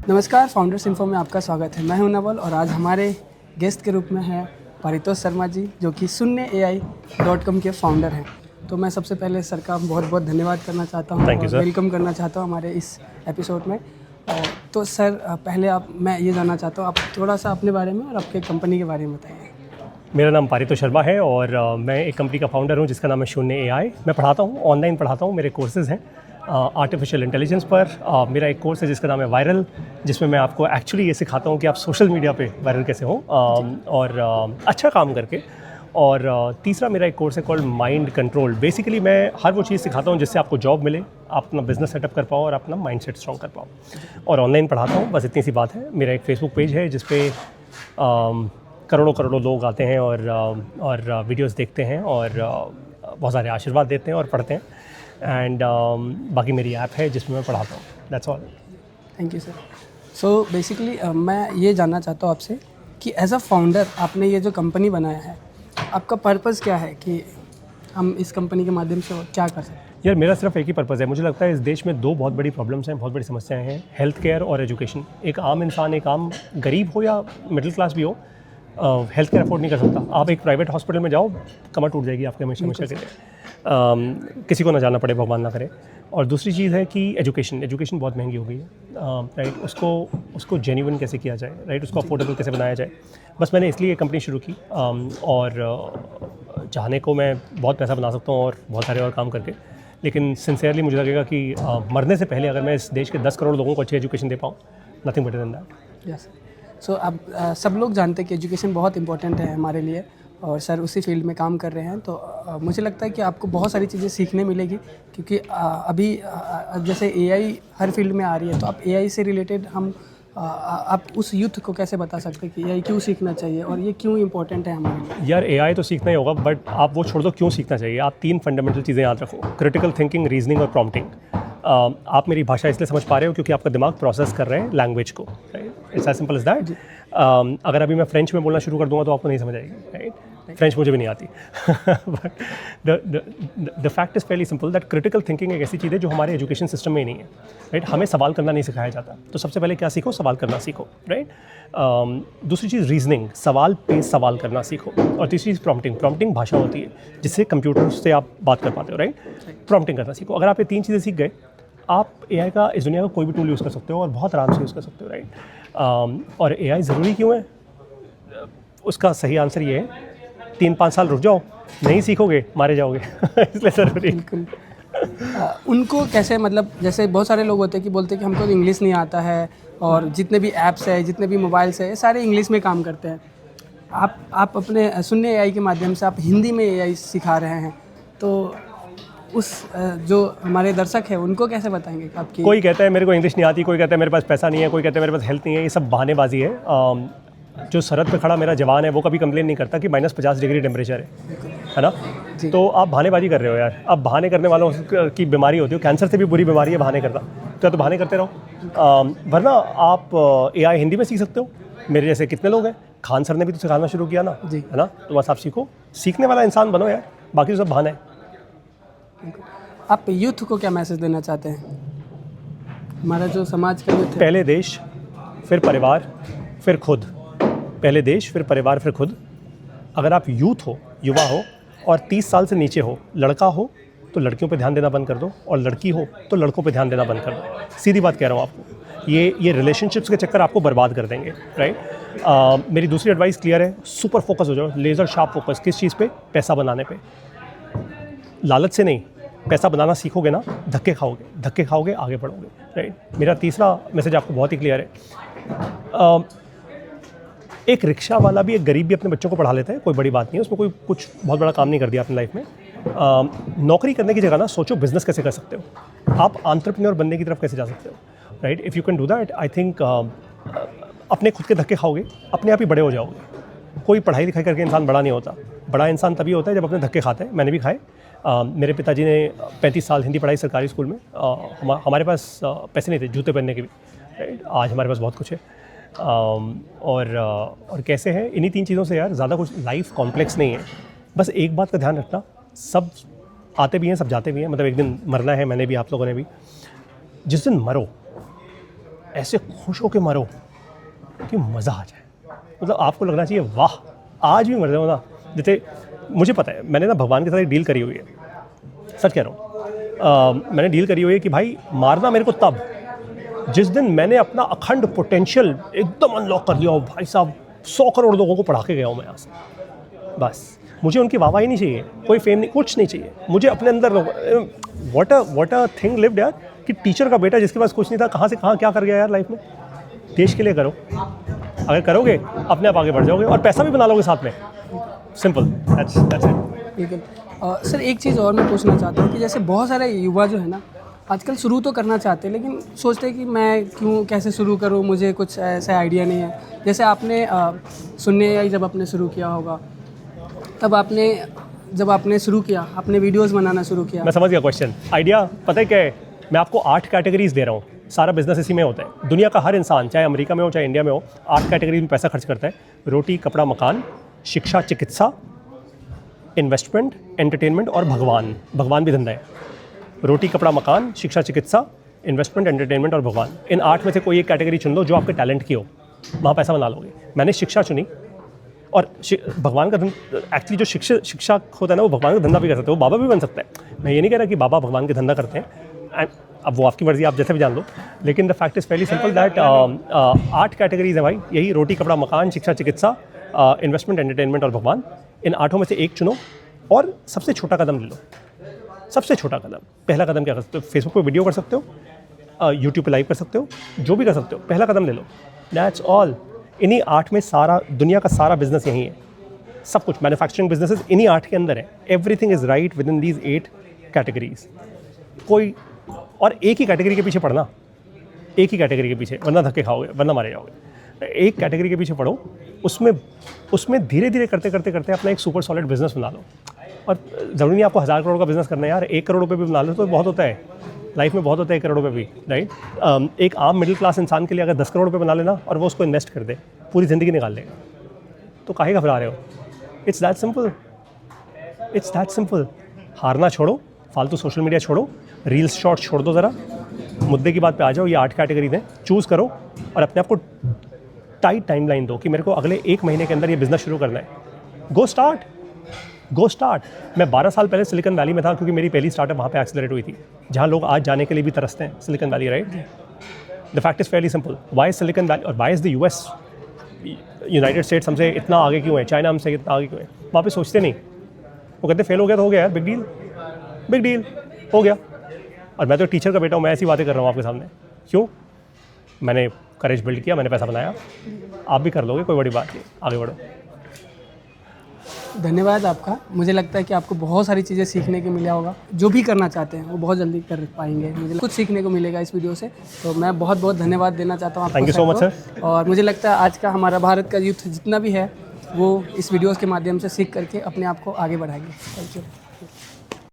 नमस्कार, founders info में आपका स्वागत है। मैं हूं नवल और आज हमारे गेस्ट के रूप में है पारितोष शर्मा जी, जो कि sunnyai.com के फाउंडर हैं। तो मैं सबसे पहले सर का बहुत बहुत धन्यवाद करना चाहता हूं और वेलकम करना चाहता हूं हमारे इस एपिसोड में। तो सर पहले मैं ये जानना चाहता हूं, आप थोड़ा सा अपने बारे में और आपके कंपनी के बारे में बताइए। मेरा नाम पारितोष शर्मा है और मैं एक कंपनी का फाउंडर हूं जिसका नाम है शून्य AI। मैं पढ़ाता हूं, ऑनलाइन पढ़ाता हूं, मेरे कोर्सेज़ हैं आर्टिफिशियल इंटेलिजेंस पर। मेरा एक कोर्स है जिसका नाम है वायरल, जिसमें मैं आपको एक्चुअली ये सिखाता हूं कि आप सोशल मीडिया पे वायरल कैसे हो और अच्छा काम करके। और तीसरा मेरा एक कोर्स है कॉल्ड माइंड कंट्रोल। बेसिकली मैं हर वो चीज़ सिखाता हूं जिससे आपको जॉब मिले, आप अपना बिजनेस सेटअप कर पाओ और अपना माइंड सेट स्ट्रॉन्ग कर पाओ। और ऑनलाइन पढ़ाता हूँ, बस इतनी सी बात है। मेरा एक फेसबुक पेज है जिस पे करोड़ों लोग आते हैं और वीडियोस देखते हैं और बहुत सारे आशीर्वाद देते हैं और पढ़ते हैं। एंड बाकी मेरी ऐप है जिसमें मैं पढ़ाता हूँ। That's all. Thank you sir. So basically मैं ये जानना चाहता हूँ आपसे कि एज अ फाउंडर आपने ये जो कंपनी बनाया है, आपका पर्पज़ क्या है कि हम इस कंपनी के माध्यम से क्या कर सकते हैं? यार मेरा सिर्फ एक ही पर्पज़ है। मुझे लगता है इस देश में दो बहुत बड़ी प्रॉब्लम्स हैं, बहुत बड़ी समस्याएं हैं, हेल्थ केयर और एजुकेशन। एक आम इंसान, एक आम गरीब हो या मिडिल क्लास भी हो, हेल्थ केयर अफोर्ड नहीं कर सकता। आप एक प्राइवेट हॉस्पिटल में जाओ, कमर टूट जाएगी आपके हमेशा के लिए। किसी को ना जाना पड़े, भगवान ना करे। और दूसरी चीज़ है कि एजुकेशन बहुत महंगी हो गई है, राइट। उसको जेन्युइन कैसे किया जाए, राइट, उसको अफोर्डेबल कैसे बनाया जाए। बस मैंने इसलिए ये कंपनी शुरू की और चाहने को मैं बहुत पैसा बना सकता हूँ और बहुत सारे और काम करके, लेकिन सिंसियरली मुझे लगेगा कि मरने से पहले अगर मैं इस देश के 10 करोड़ लोगों को अच्छी एजुकेशन दे पाऊँ, nothing better than that. Yes. So अब सब लोग जानते हैं कि एजुकेशन बहुत इंपॉर्टेंट है हमारे लिए और सर उसी फील्ड में काम कर रहे हैं। तो मुझे लगता है कि आपको बहुत सारी चीज़ें सीखने मिलेगी, क्योंकि अभी जैसे AI हर फील्ड में आ रही है। तो आप AI से रिलेटेड आप उस यूथ को कैसे बता सकते हैं कि AI क्यों सीखना चाहिए और ये क्यों इम्पोर्टेंट है हमारे लिए? यार AI तो सीखना ही होगा, बट आप वो छोड़ दो, क्यों सीखना चाहिए। आप 3 फंडामेंटल चीज़ें याद रखो: क्रिटिकल थिंकिंग, रीजनिंग और प्रॉम्प्टिंग। आप मेरी भाषा इसलिए समझ पा रहे हो क्योंकि आपका दिमाग प्रोसेस कर रहे हैं लैंग्वेज को, right. It's as simple as that. अगर अभी मैं फ्रेंच में बोलना शुरू कर दूंगा तो आपको नहीं समझ आएगी, राइट। फ्रेंच मुझे भी नहीं आती। But the fact is fairly simple that critical thinking एक ऐसी चीज़ है जो हमारे एजुकेशन सिस्टम में ही नहीं है, राइट। हमें सवाल करना नहीं सिखाया जाता। तो सबसे पहले क्या सीखो? सवाल करना सीखो, राइट। दूसरी चीज़ रीजनिंग, सवाल पे सवाल करना सीखो। और तीसरी चीज़ प्रॉम्प्टिंग भाषा होती है जिससे कंप्यूटर से आप बात कर पाते हो, राइट। प्रॉम्प्टिंग करना सीखो। अगर आप ये 3 चीज़ें सीख गए, आप AI का इस दुनिया का कोई भी टूल यूज़ कर सकते हो और बहुत आराम से यूज़ कर सकते हो, राइट। और AI ज़रूरी क्यों है? उसका सही आंसर ये है, 3-5 साल रुक जाओ, नहीं सीखोगे मारे जाओगे। इसलिए ज़रूरी। बिल्कुल। उनको कैसे, मतलब जैसे बहुत सारे लोग होते हैं कि बोलते हैं कि हमको इंग्लिश नहीं आता है और जितने भी ऐप्स है, जितने भी मोबाइल्स है, ये सारे इंग्लिश में काम करते हैं। आप अपने शून्य AI के माध्यम से आप हिंदी में AI सिखा रहे हैं, तो उस जो हमारे दर्शक है उनको कैसे बताएंगे कि आपकी? कोई कहता है मेरे को इंग्लिश नहीं आती, कोई कहता है मेरे पास पैसा नहीं है, कोई कहता है मेरे पास हेल्थ नहीं है। ये सब बहानेबाजी है। जो सरहद पे खड़ा मेरा जवान है वो कभी कंप्लेन नहीं करता कि -50 डिग्री टेम्परेचर है ना। तो आप बहानेबाजी कर रहे हो यार। अब बहाने करने वालों की बीमारी होती है, कैंसर से भी बुरी बीमारी है बहाने करना। तो बहाने करते रहो, वरना आप AI हिंदी में सीख सकते हो। मेरे जैसे कितने लोग हैं, खान सर ने भी तो सिखाना शुरू किया ना, जी, है ना। तो बस आप सीखो, सीखने वाला इंसान बनो यार, बाकी तो सब बहाना है। आप यूथ को क्या मैसेज देना चाहते हैं? हमारा जो समाज का यूथ है। पहले देश, फिर परिवार, फिर खुद। पहले देश, फिर परिवार, फिर खुद। अगर आप यूथ हो, युवा हो और 30 साल से नीचे हो, लड़का हो तो लड़कियों पे ध्यान देना बंद कर दो, और लड़की हो तो लड़कों पे ध्यान देना बंद कर दो। सीधी बात कह रहा हूँ आपको। ये रिलेशनशिप्स के चक्कर आपको बर्बाद कर देंगे, राइट। मेरी दूसरी एडवाइस क्लियर है, सुपर फोकस हो जाओ, लेज़र शार्प फोकस। किस चीज़ पे? पैसा बनाने पे। लालच से नहीं, पैसा बनाना सीखोगे ना, धक्के खाओगे, आगे बढ़ोगे, राइट। मेरा तीसरा मैसेज आपको बहुत ही क्लियर है। एक रिक्शा वाला भी, एक गरीब भी अपने बच्चों को पढ़ा लेता है, कोई बड़ी बात नहीं है, उसमें कोई कुछ बहुत बड़ा काम नहीं कर दिया अपनी लाइफ में। नौकरी करने की जगह ना सोचो बिजनेस कैसे कर सकते हो, आप एंटरप्रेन्योर बनने की तरफ कैसे जा सकते हो, right. If you can do that, I think अपने खुद के धक्के खाओगे, अपने आप ही बड़े हो जाओगे। कोई पढ़ाई लिखाई करके इंसान बड़ा नहीं होता। बड़ा इंसान तभी होता है जब अपने धक्के खाता है। मैंने भी खाए। मेरे पिताजी ने 35 साल हिंदी पढ़ाई सरकारी स्कूल में। हमारे पास पैसे नहीं थे जूते पहनने के भी, राइट। आज हमारे पास बहुत कुछ है। और कैसे है, इन्हीं 3 चीज़ों से यार, ज़्यादा कुछ लाइफ कॉम्प्लेक्स नहीं है। बस एक बात का ध्यान रखना, सब आते भी हैं, सब जाते भी हैं। मतलब एक दिन मरना है, मैंने भी, आप लोगों ने भी। जिस दिन मरो ऐसे खुश होकर मरो कि मज़ा आ जाए। मतलब आपको लगना चाहिए वाह आज भी मर जाओ ना। जैसे मुझे पता है मैंने ना भगवान के साथ एक डील करी हुई है, सच कह रहा हूँ। मैंने डील करी हुई है कि भाई मारना मेरे को तब जिस दिन मैंने अपना अखंड पोटेंशियल एकदम अनलॉक कर लिया हो। भाई साहब 100 करोड़ लोगों को पढ़ा के गया हूँ मैं यहाँ से। बस मुझे उनकी वाहवाही नहीं चाहिए, कोई फेम नहीं, कुछ नहीं चाहिए मुझे। अपने अंदर व्हाट अ थिंग लिव्ड यार, कि टीचर का बेटा जिसके पास कुछ नहीं था कहाँ से कहाँ क्या कर गया यार लाइफ में। देश के लिए करो, अगर करोगे अपने आप आगे बढ़ जाओगे और पैसा भी बना लोगे साथ में। Simple, that's it. बिल्कुल। सर एक चीज़ और मैं पूछना चाहता हूँ कि जैसे बहुत सारे युवा जो है ना आजकल शुरू तो करना चाहते हैं लेकिन सोचते हैं कि मैं क्यों कैसे शुरू करूँ, मुझे कुछ ऐसा आइडिया नहीं है। जैसे आपने सुनने AI जब आपने शुरू किया होगा तब जब आपने शुरू किया, आपने वीडियोस बनाना शुरू किया। मैं समझ गया क्वेश्चन। आइडिया पता है क्या है, मैं आपको 8 कैटेगरीज दे रहा हूँ। सारा बिजनेस इसी में होता है। दुनिया का हर इंसान चाहे अमेरिका में हो चाहे इंडिया में हो 8 कैटेगरी में पैसा खर्च करता है। रोटी कपड़ा मकान, शिक्षा चिकित्सा, इन्वेस्टमेंट, एंटरटेनमेंट और भगवान। भगवान भी धंधा है। रोटी कपड़ा मकान, शिक्षा चिकित्सा, इन्वेस्टमेंट, एंटरटेनमेंट और भगवान। इन 8 में से कोई एक कैटेगरी चुन लो जो आपके टैलेंट की हो, वहाँ पैसा बना लोगे। मैंने शिक्षा चुनी और भगवान का एक्चुअली जो शिक्षा होता है ना वो भगवान का धंधा भी कर सकते हो, वो बाबा भी बन सकता है। मैं ये नहीं कह रहा कि बाबा भगवान के धंधा करते हैं, अब वो आपकी मर्जी, आप जैसे भी जान लो। लेकिन the fact is very simple that 8 categories है भाई, यही रोटी कपड़ा मकान, शिक्षा चिकित्सा, इन्वेस्टमेंट, एंटरटेनमेंट और भगवान। इन 8 में से एक चुनो और सबसे छोटा कदम ले लो। सबसे छोटा कदम, पहला कदम क्या कर सकते हो? फेसबुक पे वीडियो कर सकते हो, यूट्यूब पे लाइव कर सकते हो, जो भी कर सकते हो, पहला कदम ले लो। That's all. इन्हीं 8 में सारा दुनिया का सारा बिजनेस यही है। सब कुछ मैन्युफैक्चरिंग बिजनेसेस इन्हीं 8 के अंदर है। Everything is right with in these 8 categories. कोई और एक ही कैटेगरी के पीछे पढ़ना, एक ही कैटेगरी के पीछे, वरना धक्के खाओगे, वरना मारे जाओगे। एक कैटेगरी के पीछे पढ़ो, उसमें धीरे धीरे करते करते करते अपना एक सुपर सॉलिड बिजनेस बना लो। और ज़रूरी नहीं आपको 1000 करोड़ का बिजनेस करना है यार, 1 करोड़ रुपये भी बना लो तो बहुत होता है। लाइफ में बहुत होता है 1 करोड़ रुपये भी, राइट। एक आम मिडिल क्लास इंसान के लिए अगर 10 करोड़ रुपये बना लेना और वो उसको इन्वेस्ट कर दे, पूरी ज़िंदगी निकाल लेगा। तो काहे घबरा रहे हो? It's that simple, it's that simple. हारना छोड़ो, फालतू सोशल मीडिया छोड़ो, रील्स शॉर्ट छोड़ दो, ज़रा मुद्दे की बात पे आ जाओ। ये 8 कैटेगरीज हैं, चूज़ करो और अपने आप को टाइट टाइमलाइन दो कि मेरे को अगले 1 महीने के अंदर ये बिज़नेस शुरू करना है। गो स्टार्ट। मैं 12 साल पहले सिलिकॉन वैली में था क्योंकि मेरी पहली स्टार्टअप वहाँ पे एक्सेलरेट हुई थी, जहाँ लोग आज जाने के लिए भी तरसते हैं, silicon valley, right. The fact is fairly simple. Why silicon valley और why is the US, united states हमसे इतना आगे क्यों है, चाइना हमसे इतना आगे क्यों है? वहाँ पे सोचते नहीं, वो कहते फेल हो गया तो हो गया यार, बिग डील हो गया। और मैं तो टीचर का बेटा हूँ, मैं ऐसी बातें कर रहा हूँ आपके सामने। क्यों? मैंने करेज बिल्ड किया, मैंने पैसा बनाया। आप भी कर लोगे, कोई बड़ी बात नहीं, आगे बढ़ो। धन्यवाद आपका। मुझे लगता है कि आपको बहुत सारी चीज़ें सीखने को मिला होगा। जो भी करना चाहते हैं वो बहुत जल्दी कर पाएंगे। मुझे कुछ सीखने को मिलेगा इस वीडियो से, तो मैं बहुत बहुत धन्यवाद देना चाहता हूँ आपको। Thank you so much sir. और मुझे लगता है आज का हमारा भारत का यूथ जितना भी है वो इस वीडियोज़ के माध्यम से सीख करके अपने आप को आगे बढ़ाएंगे। Thank you.